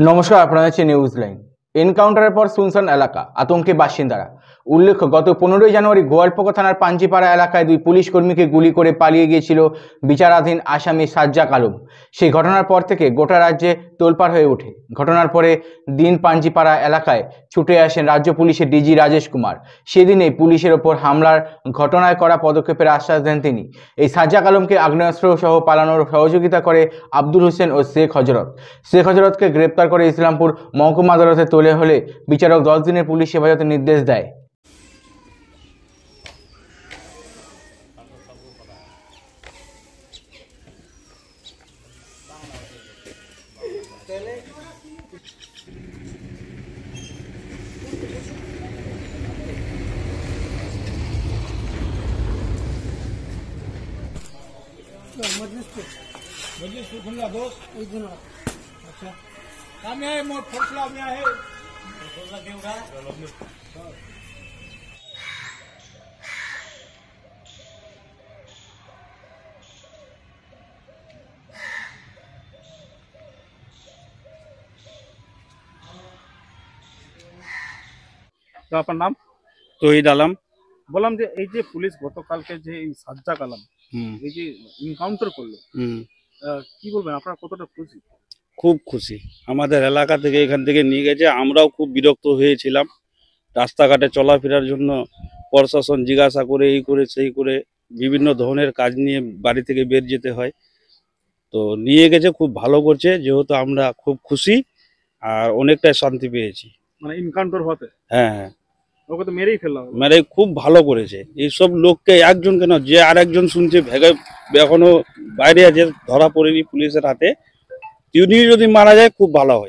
নমস্কার, আপনারা হচ্ছে নিউজ লাইন। এনকাউন্টারের পর সুনসান এলাকা, আতঙ্কে বাসিন্দারা। উল্লেখ্য, গত 15 জানুয়ারি গোয়ালপোকা থানার পাঞ্জিপাড়া এলাকায় দুই পুলিশ কর্মীকে গুলি করে পালিয়ে গিয়েছিল বিচারাধীন আসামি সাজ্জাক আলম। সেই ঘটনার পর থেকে গোটা রাজ্যে তোলপাড় হয়ে ওঠে। ঘটনার পরে দিন পাঞ্জিপাড়া এলাকায় ছুটে আসেন রাজ্য পুলিশের ডিজি রাজেশ কুমার। সেদিনেই পুলিশের ওপর হামলার ঘটনায় করা পদক্ষেপের আশ্বাস দেন তিনি। এই সাজ্জাক আলমকে আগ্নেয়াস্ত্র সহ পালানোর সহযোগিতা করে আব্দুল হোসেন ও শেখ হজরতকে গ্রেপ্তার করে ইসলামপুর মহকুমা আদালতে তোলে হলে বিচারক 10 দিনের পুলিশ হেফাজতের নির্দেশ দেয়। मजलिस खुला दोस्त एक दिन अच्छा काम में है मोट फैसला में है फैसला क्यों का তো আপনার নাম? তহিদ আলম। বললাম যে এই যে পুলিশ গতকালকে যে এই সাজ্জাক আলম এই যে এনকাউন্টার করলো, কি বলবেন, আপনারা কতটা খুশি? খুব খুশি। আমাদের এলাকা থেকে এখান থেকে নিয়ে গেছে, আমরাও খুব বিরক্ত হয়েছিলাম। রাস্তাঘাটে চলাফেরার জন্য প্রশাসন জিজ্ঞাসা করে এই করে সেই করে বিভিন্ন ধরনের কাজ নিয়ে বাড়ি থেকে বের যেতে হয়। তো নিয়ে গেছে, খুব ভালো করছে, যেহেতু আমরা খুব খুশি আর অনেকটাই শান্তি পেয়েছি। মানে এনকাউন্টার হতে হ্যাঁ হ্যাঁ, ওকে তো মেরেই ফেললাম। মানে খুব ভালো করেছে। এইসব লোককে একজন কেন, যে আরেকজন শুনছে ভেগে এখনো বাইরে আছে, ধরা পড়েনি পুলিশের হাতে, তিনি যদি মারা যায় খুব ভালো হয়।